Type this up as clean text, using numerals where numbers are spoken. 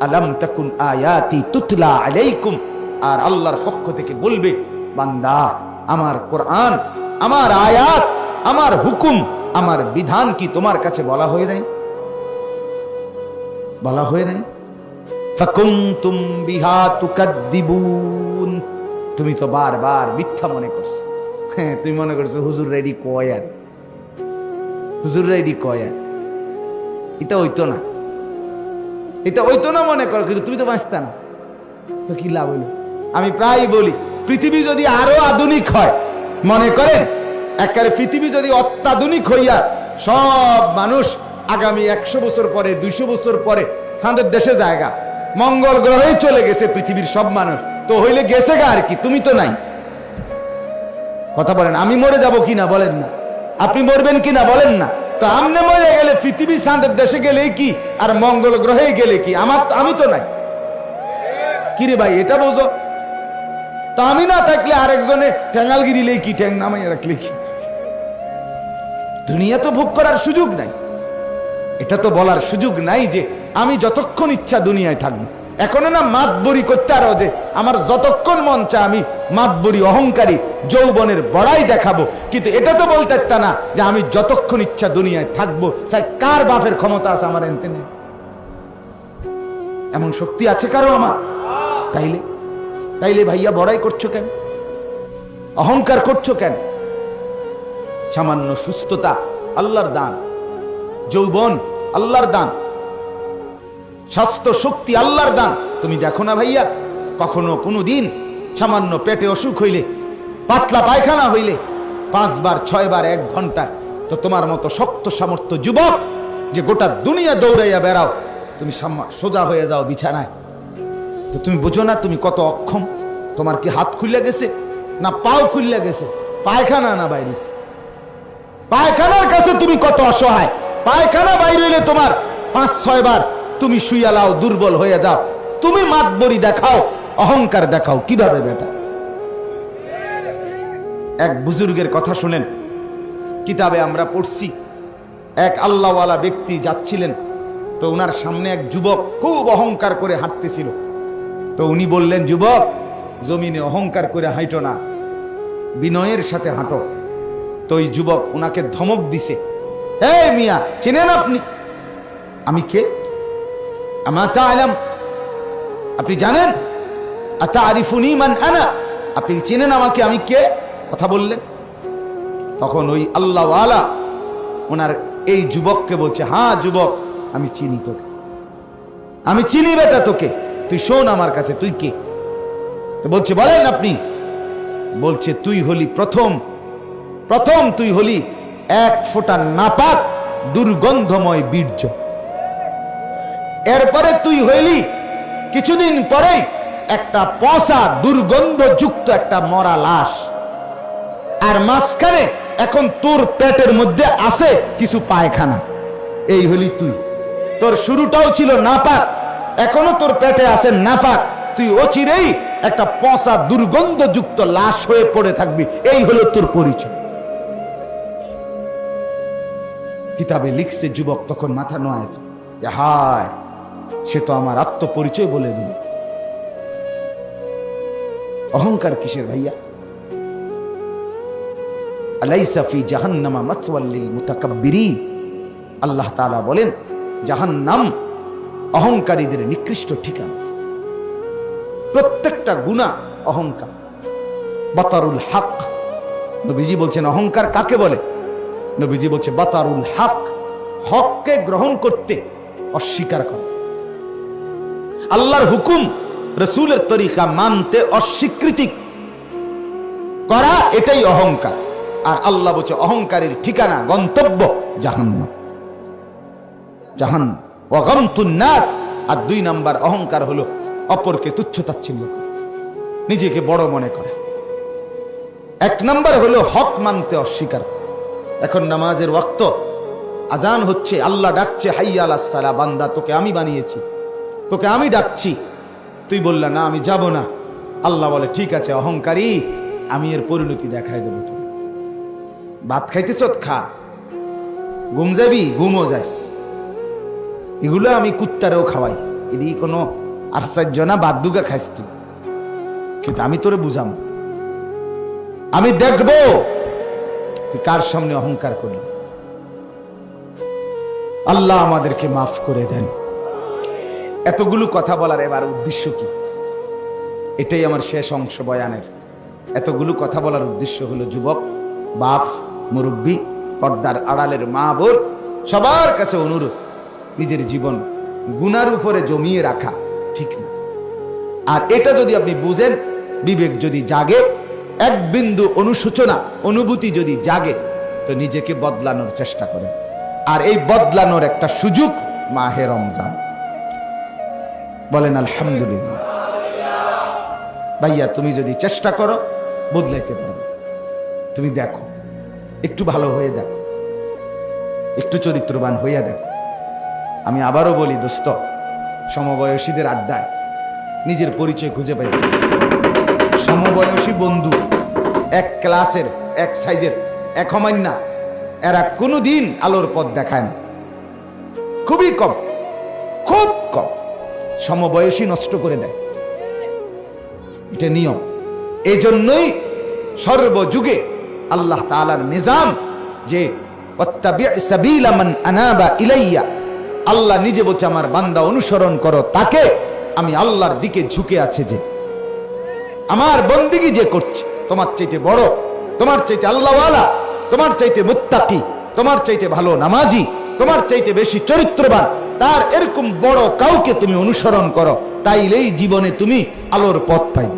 আলাম তাকুন আয়াতি তুতলা আলাইকুম, আর আল্লাহর পক্ষ থেকে বলবে, বান্দা আমার কোরআন, আমার আয়াত, আমার হুকুম, আমার বিধান কি তোমার কাছে বলা হয় নাই? বলা হয় নাই? ফাকুনতুম বিহা তুকাদ্দিবুন, তুমি তো বারবার মিথ্যা মনে করছো। হ্যাঁ, তুমি মনে করছো হুজুর রেডি কয়ার, হুজুর রেডি কয়ার, এটা হইতো না, এটা হইতো না মনে করো, কিন্তু তুমি তো বাঁচতা না, তো কি লাভ হইল? আমি প্রায় বলি, পৃথিবী যদি আরো আধুনিক হয়, মনে করেন একেবারে পৃথিবী যদি অত্যাধুনিক হইয়া সব মানুষ আগামী 100 বছর পরে, 200 বছর পরে চাঁদের দেশে জায়গা, মঙ্গল গ্রহে চলে গেছে পৃথিবীর সব মানুষ, তো হইলে গেছে গা আর কি, তুমি তো নাই। কথা বলেন, আমি মরে যাব কিনা বলেন না, আপনি মরবেন কিনা বলেন না, তো আমনে মরে গেলে পৃথিবী চাঁদের দেশে গেলে কি, আর মঙ্গল গ্রহে গেলে কি, আমি তো নাই। কিরে ভাই এটা বোঝো তো, আমি না থাকলে আরেকজনে ঠ্যাঙ্গালগি দিলে কি, ঠ্যাং নামাই রাখলে কি, দুনিয়া তো ভোগ করার সুযোগ নাই। এটা তো বলার সুযোগ নাই যে আমি যতক্ষণ ইচ্ছা দুনিয়ায় থাকবো। এখনো না মাতবরি করতে আরো যে আমার যতক্ষণ মন চায় আমি মাতবরি, অহংকারী, যৌবনের বড়াই দেখাবো, কিন্তু এটা তো বলতে একটা না যে আমি যতক্ষণ ইচ্ছা দুনিয়ায় থাকবো। চাই কার বাপের ক্ষমতা আছে আমার এনতে নেই, এমন শক্তি আছে কারো আমার? তাইলে ভাইয়া বড়াই করছো কেন, অহংকার করছো কেন? সামান্য সুস্থতা আল্লাহর দান, যৌবন আল্লাহর দান, স্বাস্থ্য শক্তি আল্লাহর দান। তুমি দেখো না ভাইয়া, কখনো কোনো দিন সামান্য পেটে অসুখ হইলে, পাতলা পায়খানা হইলে 5 বার 6 বার 1 ঘন্টা, তো তোমার মতো শক্ত সামর্থ্য যুবক যে গোটা দুনিয়া দৌড়াইয়া বেড়াও, তুমি সোজা হয়ে যাও বিছানায়, তো তুমি বুঝো না তুমি কত অক্ষম? তোমার কি হাত খুলে গেছে না পাও খুলে গেছে? পায়খানা না বাইরে, পায়খানার কাছে তুমি কত অসহায়। পায়খানা বাইরে হইলে তোমার 5-6 বার তুমি শুইয়ালাও, দুর্বল হয়ে যাও। তুমি মাতবরি দেখাও, অহংকার দেখাও কিভাবে বেটা? এক বুজুর্গের কথা শুনেন, কিতাবে আমরা পড়ছি, এক আল্লাহওয়ালা ব্যক্তি যাচ্ছিলেন, তো উনার সামনে এক যুবক খুব অহংকার করে হাঁটতেছিল। তো উনি বললেন, যুবক জমিনে অহংকার করে হাঁটো না, বিনয়ের সাথে হাঁটো। তো ওই যুবক উনাকে ধমক দিছে, এই মিয়া চেনেন আপনি আমি কে? আমা তাআলাম, আপনি জানেন? আতারিফুনি মান আনা, আপনি চেনেন আমাকে আমি কে? কথা বললেন। তখন ওই আল্লাহওয়ালা ওনার এই যুবককে বলছে, হ্যাঁ যুবক আমি চিনি তোকে, আমি চিনি বেটা তোকে, তুই শোন আমার কাছে, তুই কে? তো বলছে, বলেন আপনি। বলছে, তুই হলি প্রথম তুই হলি 1 ফোঁটা নাপাক দুর্গন্ধময় বীর্য, এরপরে তুই হইলি কিছুদিন পরে একটা পচা দুর্গন্ধযুক্ত একটা মরা লাশ, আর মাঝখানে এখন তোর পেটের মধ্যে আছে কিছু পায়খানা। এই হলি তুই। তোর শুরুটাও ছিল নাপাক, এখনো তোর পেটে আছে নাপাক, তুই অচিরেই একটা পচা দুর্গন্ধযুক্ত লাশ হয়ে পড়ে থাকবি। এই হলো তোর পরিচয়। কিতাবে লিখছে, যুবক তখন মাথা নোয়ায়, হায় সে তো আমার আত্মপরিচয় বলে দিল। অহংকার কিসের ভাইয়া? আলাইসা ফি জাহান্নামা মাসওয়াল লিল মুতাকাব্বিরিন, আল্লাহ তাআলা বলেন জাহান্নাম অহংকারীদের নিকৃষ্ট ঠিকানা। প্রত্যেকটা গুনাহ অহংকার। বাতারুল হক, নবীজি বলছেন অহংকার কাকে বলে? নবীজি বলছে বাতারুল হক, হককে গ্রহণ করতে অস্বীকার করা, আল্লাহর হুকুম রাসূলের তরিকা মানতে অস্বীকৃতি করা, এটাই অহংকার। আর আল্লাহ বলছে অহংকারের ঠিকানা, গন্তব্য জাহান্নাম। জাহান্নাম ওয়া গামতুন নাস। আর 2 নাম্বার অহংকার হলো অপরকে তুচ্ছ-তাচ্ছিল্য, নিজেকে বড় মনে করে। 1 নাম্বার হলো হক মানতে অস্বীকার। এখন নামাজের ওয়াক্ত, আজান হচ্ছে, আল্লাহ ডাকছে হাইয়া আলাস সালাহ, বান্দা তোকে আমি বানিয়েছি, তোকে আমি ডাকছি, তুই বললা না আমি যাব না। আল্লাহ বলে ঠিক আছে অহংকারী, আমি এর পরিণতি দেখাই দেবো। তুমি ভাত খাইতেছ, খা, ঘুম যাবি, ঘুমও যাস, এগুলো আমি কুত্তারেও খাওয়াই, এটি কোনো আশ্চর্য না, বাদ দুগা খাইস তুই, কিন্তু আমি তোরে বুঝাম, আমি দেখব তুই কার সামনে অহংকার করলি। আল্লাহ আমাদেরকে মাফ করে দেন। এতগুলো কথা বলার এবার উদ্দেশ্য কি? এটাই আমার শেষ অংশ বয়ানের। এতগুলো কথা বলার উদ্দেশ্য হলো যুবক, বাপ, মুরব্বী, পর্দার আড়ালের মা বোন, সবার কাছে অনুরোধ, নিজের জীবন গুনার উপরে জমিয়ে রাখা ঠিক না। আর এটা যদি আপনি বুঝেন, বিবেক যদি জাগে, এক বিন্দু অনুশোচনা অনুভূতি যদি জাগে, তো নিজেকে বদলানোর চেষ্টা করেন। আর এই বদলানোর একটা সুযোগ মাহে রমজান। বলেন আলহামদুলিল্লাহ। ভাইয়া, তুমি যদি চেষ্টা করো বদলাইতে পারো। তুমি দেখো, একটু ভালো হয়ে দেখো, একটু চরিত্রবান হইয়া দেখো। আমি আবারও বলি দোস্ত, সমবয়সীদের আড্ডায় নিজের পরিচয় খুঁজে পাই। সমবয়সী বন্ধু, এক ক্লাসের, এক সাইজের, এক হমান্না, এরা কোনোদিন আলোর পথ দেখায় না। খুবই কম, খুব কম। সমবয়সী নষ্ট করে দেয়, এটা নিয়ম। এই জন্যই সর্বযুগে আল্লাহ তাআলার নিজাম যে ওয়াত্তাবি' মান আনাবা ইলাইয়া, আল্লাহ নিজে বলছে আমার বান্দা অনুসরণ করো তাকে, আমি আল্লাহর দিকে ঝুঁকে আছে, যে আমার বন্দিগি যে করছে, তোমার চাইতে বড়, তোমার চাইতে আল্লাহওয়ালা, তোমার চাইতে মুত্তাকি, তোমার চাইতে ভালো নামাজি, তোমার চাইতে বেশি চরিত্রবান, তার এরকম বড় কাউকে তুমি অনুসরণ করো, তাইলেই জীবনে তুমি আলোর পথ পাইবে।